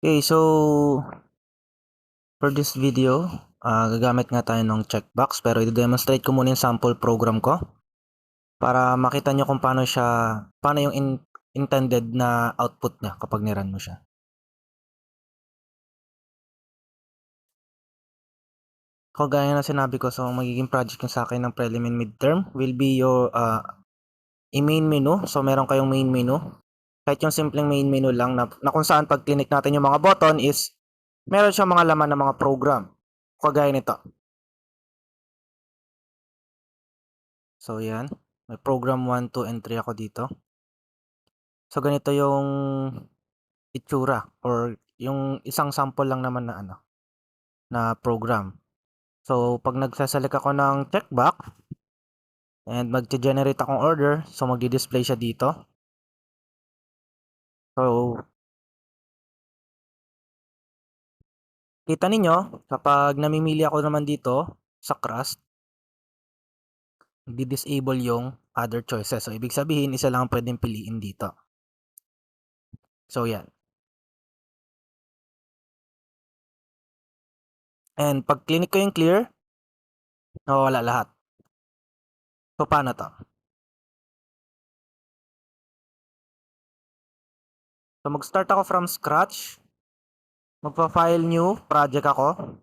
Okay, so for this video, gagamit nga tayo ng checkbox pero i-demonstrate ko muna yung sample program ko para makita nyo kung paano yung intended na output niya kapag niran mo siya. Gaya na sinabi ko, so magiging project yung sa akin ng prelim and midterm will be your main menu. So meron kayong main menu. Kahit yung simpleng main menu lang na kung saan pag click natin yung mga button is meron siyang mga laman ng mga program. Kagaya nito. So yan, may program 1, 2, and 3 ako dito. So ganito yung itsura or yung isang sample lang naman na program. So pag nagsaselect ako ng checkbox and magge-generate akong order, so magdi-display siya dito. So kita ninyo kapag namimili ako naman dito sa crust, di-disable yung other choices. So ibig sabihin isa lang ang pwedeng piliin dito. So yan. And pag clinic ko yung clear, nawawala lahat. So paano to? So mag-start ako from scratch. Magpa-file new project ako.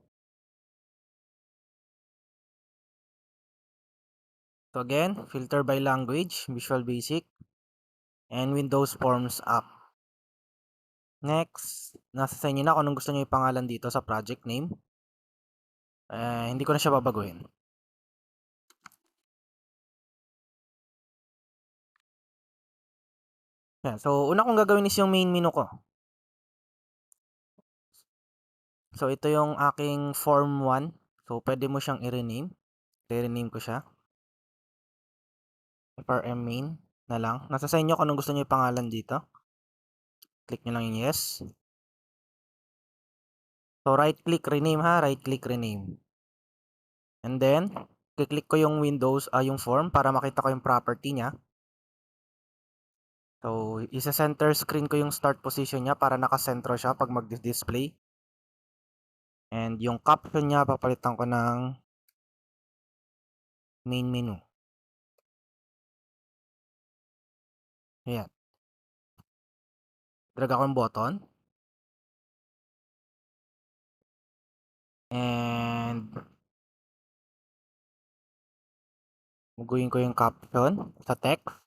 So again, filter by language, Visual Basic, and Windows Forms app. Next, nasa sa inyo na kung anong gusto niyo ipangalan dito sa project name. Hindi ko na siya babaguhin. Yan. So, una kong gagawin is yung main menu ko. So, ito yung aking form 1. So, pwede mo siyang i-rename. I-rename ko siya. FRM main na lang. Nasa sa inyo kung anong gusto niyo ipangalan dito. Click nyo lang yung yes. So, right-click, rename ha. Right-click, rename. And then, click ko yung Windows, yung form para makita ko yung property niya. So, isa-center screen ko yung start position niya para nakasentro siya pag mag-display. And yung caption niya, papalitan ko ng main menu. Ayan. Drag ako yung button. And muguin ko yung caption sa text.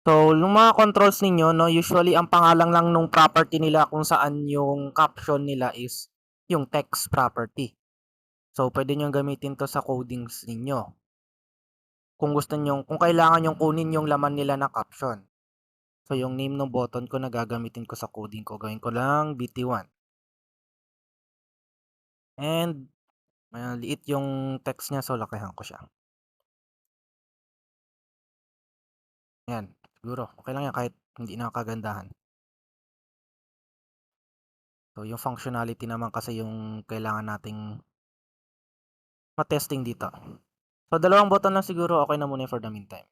So, yung mga controls ninyo, no, usually ang pangalan lang nung property nila kung saan yung caption nila is yung text property. So, pwede nyo gamitin to sa codings ninyo. Kung kailangan yung kunin yung laman nila na caption. So, yung name ng button ko na gagamitin ko sa coding ko, gawin ko lang BT1. And, liit yung text niya, so lakihan ko siya. Yan, siguro. Okay lang yan kahit hindi na kagandahan. So, yung functionality naman kasi yung kailangan nating matesting dito. So, dalawang button lang siguro okay na muna for the meantime.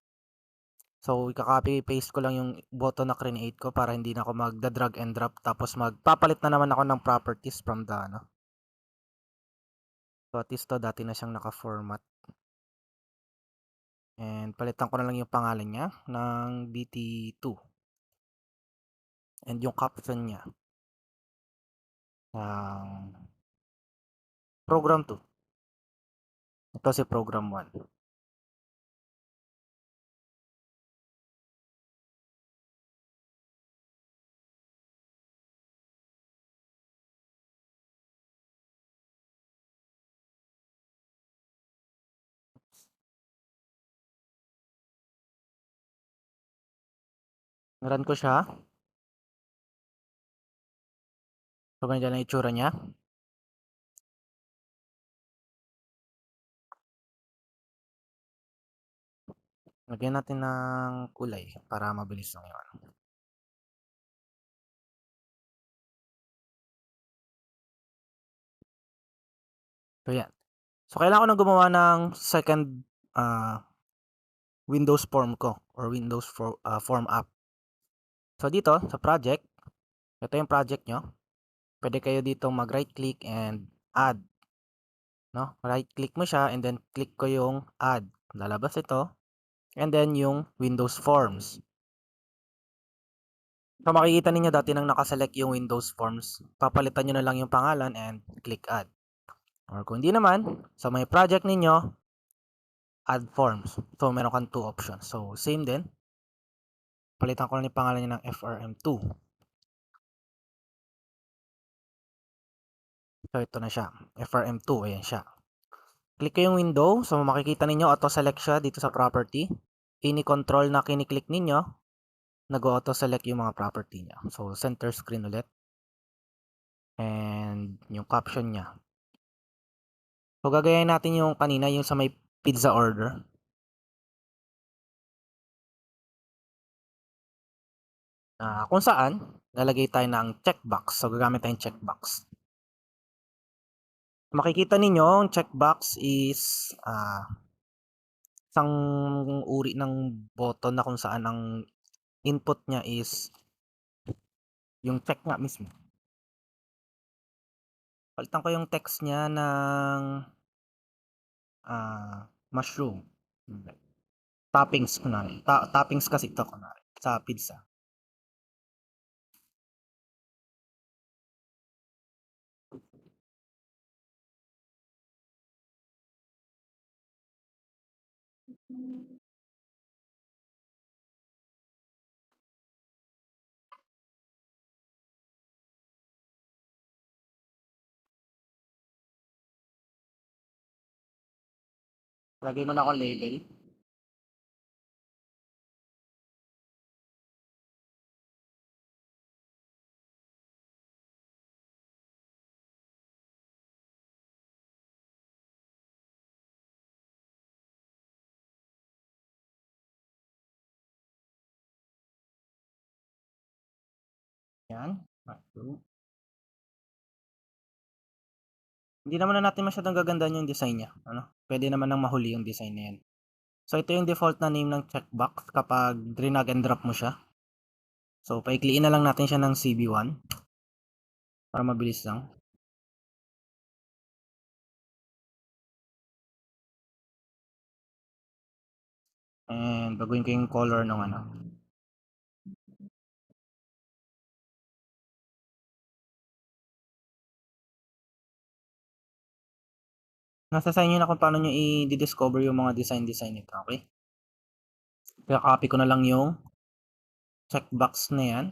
So, ika-copy paste ko lang yung button na create ko para hindi na ako magda-drag and drop tapos magpapalit na naman ako ng properties from the So, at least to dati na siyang naka-format. And palitan ko na lang yung pangalan niya ng BT2. And yung caption niya ng program 2. Ito si program 1. Run ko siya. So, ganyan lang itsura niya. Lagyan natin ng kulay para mabilis lang yun. So, yan. So, kailangan ko nang gumawa ng second Windows form ko or Windows form app. So, dito sa project, ito yung project nyo. Puwede kayo dito mag-right click and add, 'no? Right click mo siya and then click ko yung add. Lalabas ito and then yung Windows Forms. So, makikita ninyo dati nang naka-select yung Windows Forms, papalitan niyo na lang yung pangalan and click add. Or kung hindi naman, sa may project ninyo, add forms. So, meron kang 2 options. So, same din. Palitan ko lang yung pangalan niya ng FRM2. So, ito na siya. FRM2, ayan siya. Click ko yung window. So, makikita ninyo, auto-select siya dito sa property. Any control na kiniklik ninyo, nag-auto-select yung mga property niya. So, center screen ulit. And yung caption niya. So, gagayahin natin yung kanina, yung sa may pizza order. Kung saan, lalagay tayo ng checkbox. So, gagamit tayong checkbox. Makikita ninyo, ang checkbox is isang uri ng button na kung saan ang input niya is yung check nga mismo. Palitan ko yung text niya ng mushroom. Toppings kunwari. Toppings kasi ito kunwari sa pizza. Lagay mo na akong label. Yan. Mushroom. Hindi naman na natin masyadong gagandahan yung design niya. Pwede naman nang mahuli yung design na yan. So, ito yung default na name ng checkbox kapag drag and drop mo siya. So, paikliin na lang natin siya ng CB1 para mabilis lang. And baguhin ko yung color ng Nasa sa inyo na kung paano nyo i-discover yung mga design nito, okay? Kaya copy ko na lang yung checkbox na yan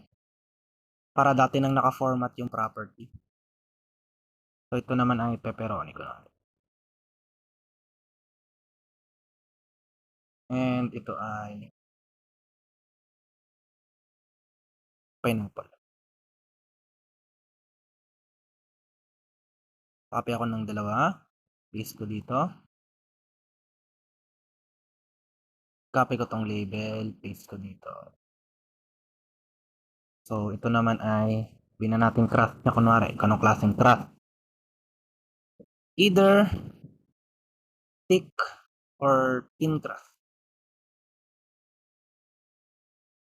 para dati nang naka-format yung property. So, ito naman ang pepperoni ko na. And ito ay pineapple. Copy ako ng dalawa. Paste ko dito. Copy ko tong label. Paste ko dito. So, ito naman ay bina natin crust niya kunwari. Kanong klaseng crust. Either thick or thin crust.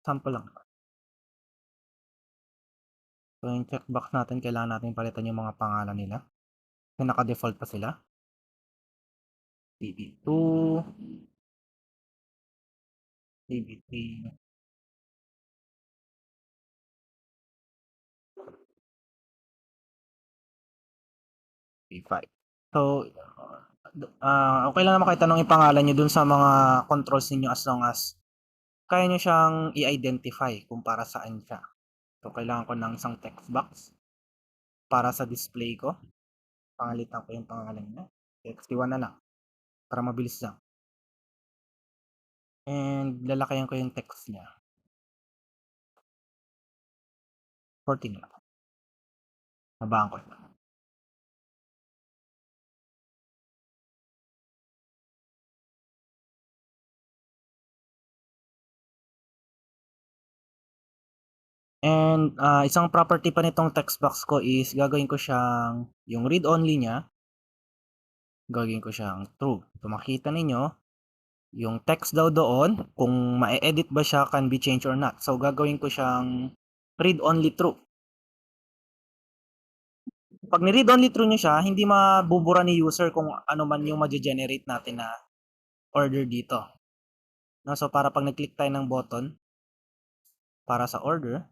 Sample lang. So, yung checkbox natin, kailangan natin palitan yung mga pangalan nila. Kasi naka-default pa sila. CB2, CB3, CB5. So, okay lang naman kahit anong ipangalan nyo dun sa mga controls ninyo as long as kaya nyo siyang i-identify kung para saan siya. So, kailangan ko ng isang text box para sa display ko. Pangalitan ko yung pangalan niya. TXT1 na lang para mabilis lang. And lalakayan ko yung text niya. 14 na lang. Nabaan ko ito. And isang property pa nitong text box ko is gagawin ko siyang yung read only niya. Gagawin ko siyang true. So, makita ninyo yung text daw doon, kung ma-edit ba siya, can be changed or not. So, gagawin ko siyang read only true. 'Pag ni-read only true niyo siya, hindi mabubura ni user kung ano man yung maje-generate natin na order dito, 'no. So, para 'pag nag-click tayo ng button para sa order,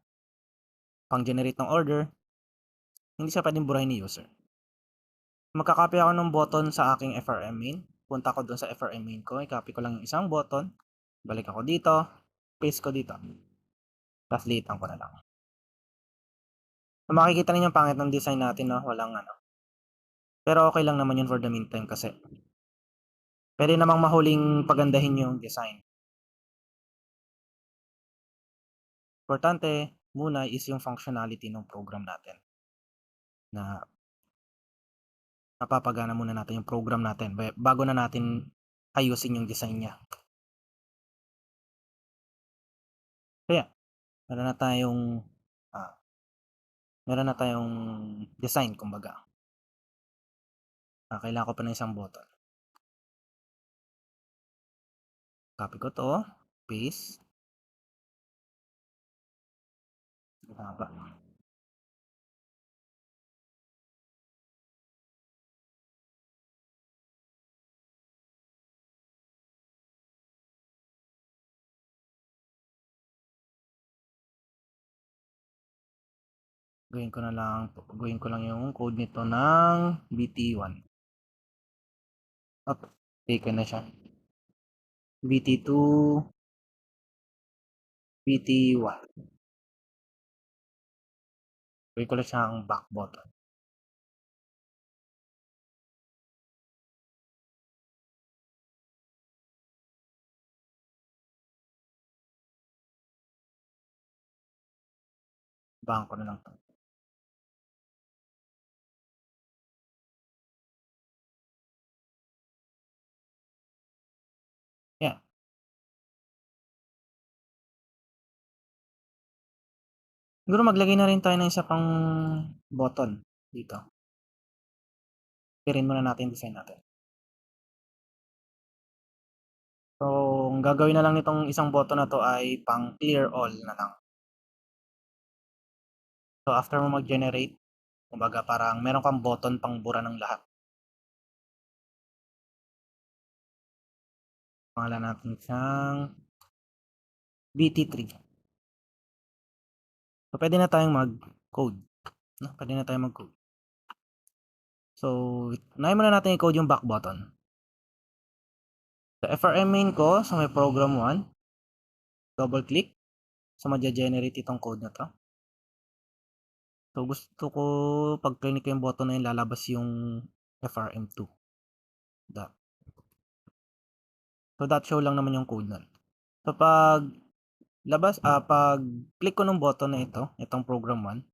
pang-generate ng order, hindi siya puwedeng burahin ni user. Magka-copy ako ng button sa aking FRM main, punta ako dun sa FRM main ko, i-copy ko lang yung isang button, balik ako dito, paste ko dito, ta's liitan ko na lang. So, makikita ninyo ang pangit ng design natin 'no, walang ano, pero okey lang naman yun for the meantime kasi puwede namang mahuling pagandahin yung design. Importante muna is yung functionality ng program natin, na napapagana muna natin yung program natin bago na natin ayusin yung design niya. Kaya meron na tayong, ah, meron na tayong design kumbaga. Kailangan ko pa ng isang button. Copy ko 'to, paste, ang haba. Gawin ko lang yung code nito ng BT1. Taken na siya. BT2, BT1. Gawin ko lang siyang back button. Bahan ko na lang 'to. Yan. Siguro maglagay na rin tayo ng isa pang button dito. Clearin muna natin yung design natin. So, ang gagawin na lang nitong isang button na 'to ay pang clear all na lang. So, after mo mag-generate, kumbaga parang meron kang button pang bura ng lahat. Pangalan natin siyang BT3. So, puwede na tayong mag-code, 'no, puwede na tayong mag-code. So, unahin muna natin i-code yung back button. Sa FRM main ko, sa may program 1, double click, so magge-generate itong code na 'to. So, gusto ko 'pag clinic ko yung button na yun, lalabas yung FRM2. Dot. So, dot show lang naman yung code nun. So, 'pag click ko ng button na ito, itong program 1,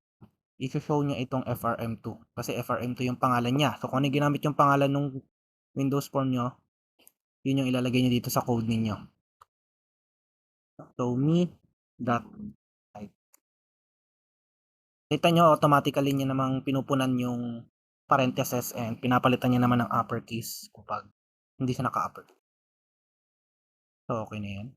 isho-show niya itong FRM2 kasi FRM2 yung pangalan niya. So, kung ano yung ginamit yung pangalan nung Windows form niyo, yun yung ilalagay niyo dito sa code ninyo. So, me.type. Kita niyo automatically niya namang pinupunan yung parentheses and pinapalitan niya naman ng uppercase kapag hindi siya naka-uppercase. So, okay na yan.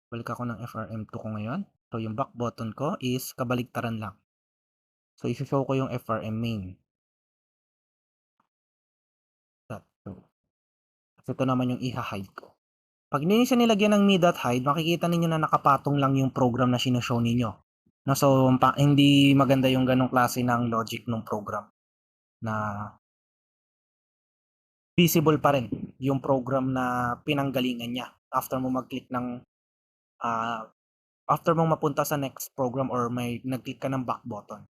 Balik ako ng FRM2 ko ngayon. So, yung back button ko is kabaligtaran lang. So, isho-show ko yung FRM main. So, ito naman yung iha-hide ko. Pag hindi niyo siya nilagyan ng me.hide, makikita ninyo na nakapatong lang yung program na sino-show ninyo. No, so, hindi maganda yung ganong klase ng logic ng program na visible pa rin yung program na pinanggalingan niya after mo mag-click ng after mong mapunta sa next program or may nag-click ka ng back button.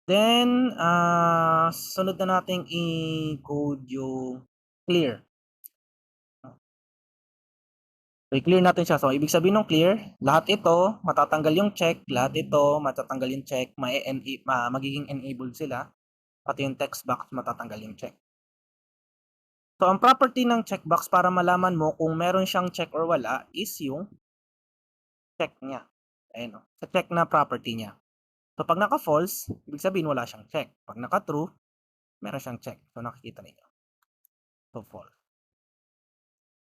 Then, sunod na nating i-code yung clear. So, i-clear natin siya. So, ibig sabihin ng clear, lahat ito matatanggal yung check, lahat ito matatanggal yung check, magiging enabled sila, pati yung text box matatanggal yung check. So, ang property ng checkbox para malaman mo kung meron siyang check or wala is yung check niya. Ayan o, sa check na property niya. So, pag naka-false, ibig sabihin wala siyang check. Pag naka-true, meron siyang check. So, nakikita ninyo. So, false.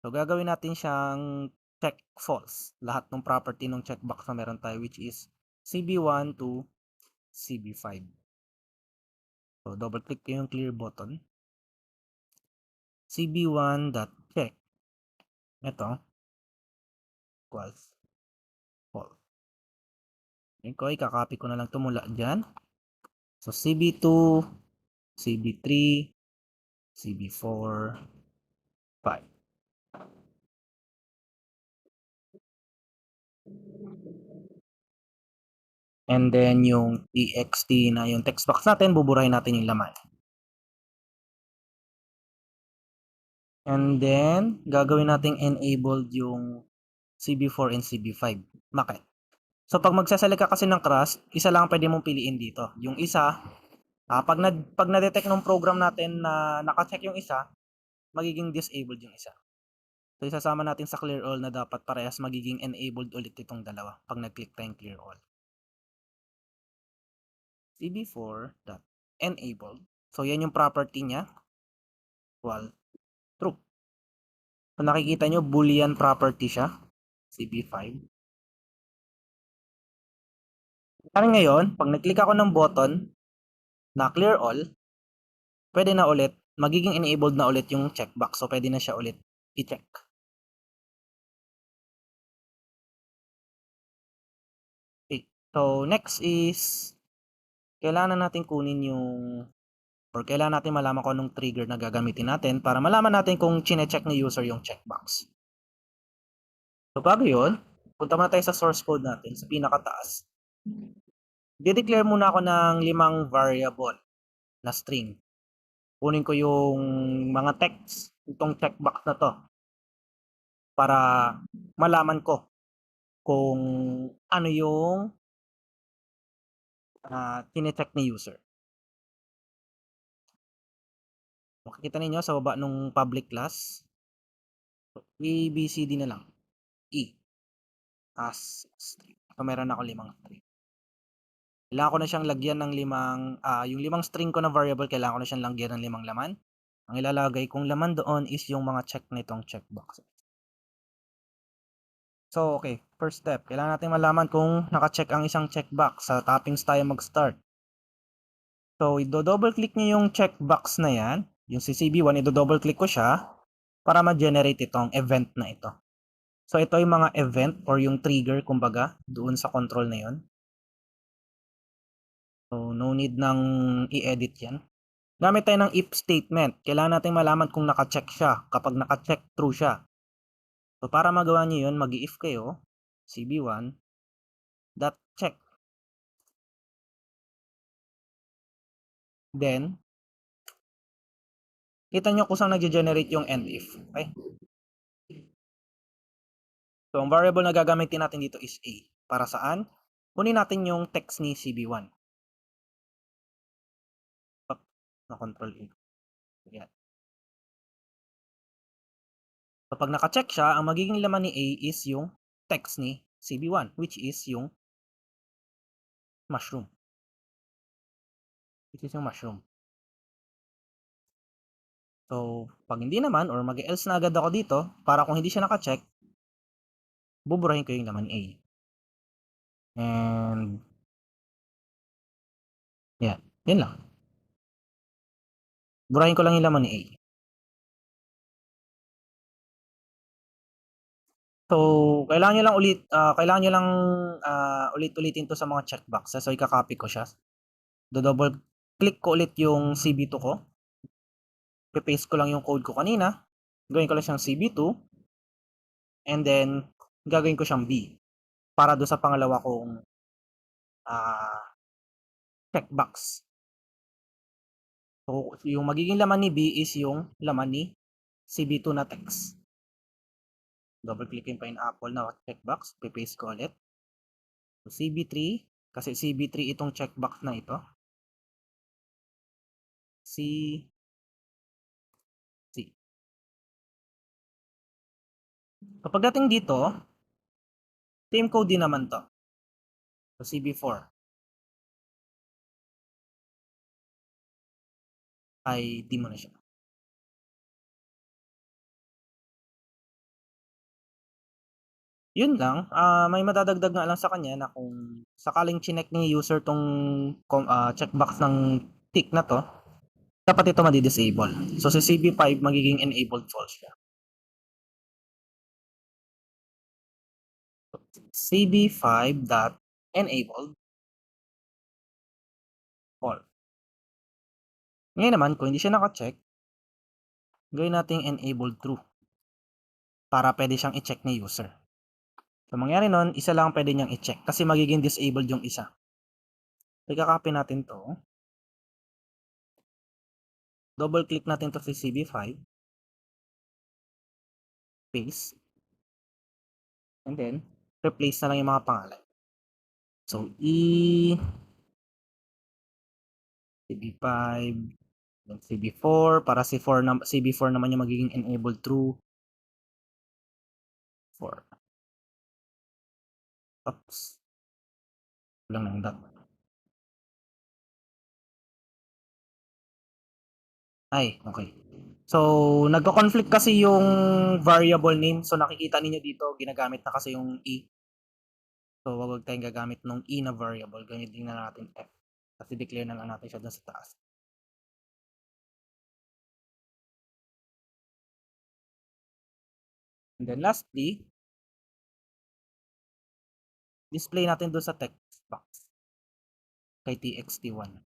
So, gagawin natin siyang check false lahat ng property ng checkbox na meron tayo, which is CB1 to CB5. So double click ko yung clear button. CB1.check. Ito equals false. Okay ko, ikakopy ko na lang ito mula dyan. So CB2, CB3, CB4, 5. And then yung txt na yung text box natin, buburahin natin yung laman. And then, gagawin nating enabled yung CB4 and CB5. Bakit? So, pag magsaselect ka kasi ng crust, isa lang pwede mong piliin dito. Yung isa, pag na-detect ng program natin na naka-check yung isa, magiging disabled yung isa. So, isasama natin sa clear all na dapat parehas magiging enabled ulit itong dalawa pag nag-click tayong clear all. CB4.enabled. So, yan yung property niya. Equal true. So, nakikita nyo, boolean property siya. CB5. Parang ngayon, pag nag-click ako ng button na clear all, pwede na ulit, magiging enabled na ulit yung checkbox. So, pwede na siya ulit i-check. Okay. So, next is, kailangan natin kunin yung, or kailangan natin malaman kung anong trigger na gagamitin natin para malaman natin kung chine-check ni user yung checkbox. So, bago yun, punta muna tayo sa source code natin, sa pinakataas. I-declare muna ako ng 5 variable na string. Kunin ko yung mga text, itong checkbox na to, para malaman ko kung ano yung chine-check ni user. Makikita ninyo sa baba nung public class, ABCD na lang, E as string. So, meron ako 5 string. Kailangan ko na siyang lagyan ng yung 5 string ko na variable, kailangan ko na siyang lagyan ng 5 laman. Ang ilalagay kong laman doon is yung mga check nitong checkbox. So, okay. First step, kailangan natin malaman kung naka-check ang isang checkbox. Sa toppings tayo mag-start. So, i-double click nyo yung checkbox na yan. Yung CCB1, i-double click ko siya para ma-generate itong event na ito. So, ito yung mga event or yung trigger, kumbaga, doon sa control na yon. So, no need nang i-edit yan. Gamit tayo ng if statement. Kailangan natin malaman kung naka-check siya. Kapag naka-check, true siya. So, para magawa nyo yun, mag-i-if kayo, cb1.check. Then, kita nyo kung saan nag-generate yung end if. Okay? So, ang variable na gagamitin natin dito is A. Para saan? Kunin natin yung text ni CB1. Na-control A. Yan. So, pag naka-check siya, ang magiging laman ni A is yung text ni CB1, which is yung mushroom. So, pag hindi naman, or mag-else na agad ako dito, para kung hindi siya naka-check, buburahin ko yung laman A. And, yan. Yan lang. Burahin ko lang yung laman ni A. So, kailangan nyo lang ulit-ulitin to sa mga checkboxes. So, ika-copy ko siya. Do-double click ko ulit yung CB2 ko. Paste ko lang yung code ko kanina. Gawin ko lang siyang CB2. And then, gagawin ko siyang B. Para do sa pangalawa kong checkbox. So, yung magiging laman ni B is yung laman ni CB2 na text. Double clickin pa yung apple na checkbox. Paste ko ulit. So, CB3. Kasi CB3 itong checkbox na ito. C. So, pagdating dito, same code din naman to. So, CB4. Ay, di mo na siya. Yun lang, may madadagdag nga lang sa kanya na kung sakaling chineck ni user 'tong checkbox ng tick na 'to, dapat ito madi-disable. So, sa CB5 magiging enabled false siya. CB5.enabled false. Ngayon naman kung hindi siya naka-check, gawin nating enabled true para puwede siyang i-check ni user. So, mangyari nun, isa lang ang puwede niyang i-check kasi magiging disabled yung isa. Ika-copy natin 'to. Double click natin 'to sa CB5. Paste. And then, replace na lang yung mga pangalan. So, CB5, then CB4, para CB4 naman yung magiging enabled true. 4. Oops. Kulang ng dot. Ay, okay. So, nagko-conflict kasi yung variable name. So, nakikita ninyo dito, ginagamit na kasi yung E. So, wag tayong gagamit ng E na variable. Gamitin na natin F. Kasi declare na lang natin siya dun sa taas. And then lastly, display natin dun sa text box kay txt1.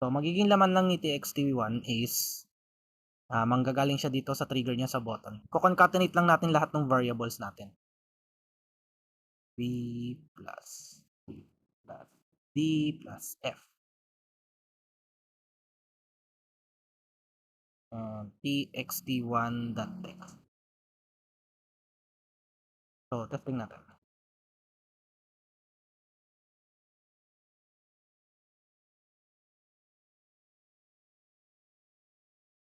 So, magiging laman lang ni txt1 is manggagaling siya dito sa trigger niya sa button. Ko-concatenate lang natin lahat ng variables natin. B plus D plus D plus F. txt1.text. So, testing natin.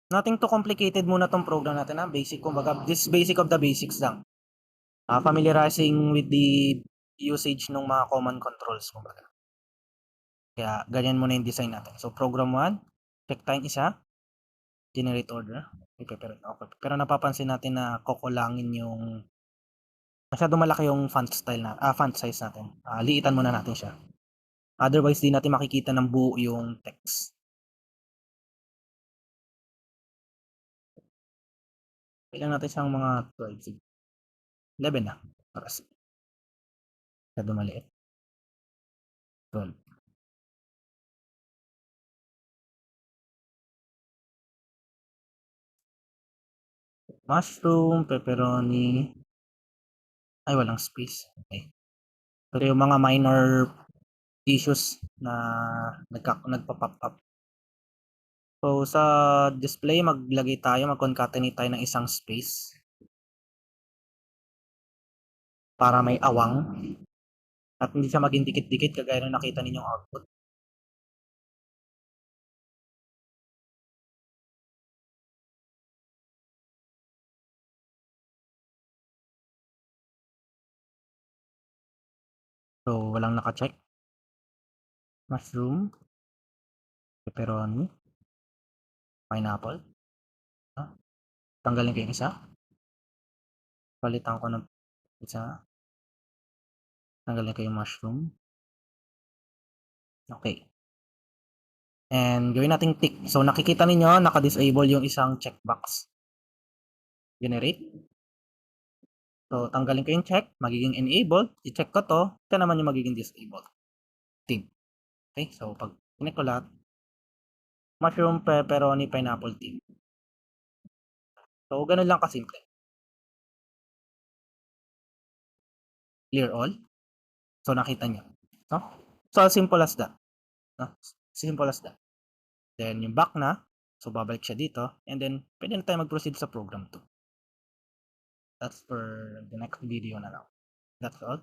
Nothing too complicated muna tong program natin. Basic, kumbaga, this basic of the basics lang. Familiarizing with the usage ng mga common controls, kumbaga. Kaya, ganyan muna yung design natin. So, program 1, check time isa, generate order. Okay, pero napapansin natin na kukulangin yung masyadong malaki yung font size natin. Liitan muna natin siya. Otherwise, di natin makikita ng buo yung text. Kailan natin siyang mga 12. 11 na. Para masyado maliit. 12. Mushroom, pepperoni. Ay, walang space. Okay. Pero yung mga minor issues na nagpa-pop up. So, sa display, mag-concatenate tayo ng isang space para may awang at hindi siya maging dikit-dikit kagaya ng nakita ninyong output. So, walang naka-check. Mushroom, pepperoni, pineapple. Tanggalin ko yung isa. Palitan ko ng isa. Tanggalin ko yung mushroom. Okay. And gawin nating tick. So, nakikita ninyo, naka-disable yung isang checkbox. Generate. So, tanggalin ko yung check. Magiging enabled. I-check ko to. Ito naman yung magiging disabled. Team. Okay. So, pag tinik ko lahat, mushroom, pepperoni, pineapple team. So, ganun lang kasimple. Clear all. So, nakita nyo. No? So, as simple as that. No? Simple as that. Then, yung back na. So, babalik siya dito. And then, pwede na tayo mag-proceed sa program 2. That's for the next video na lang. That's all.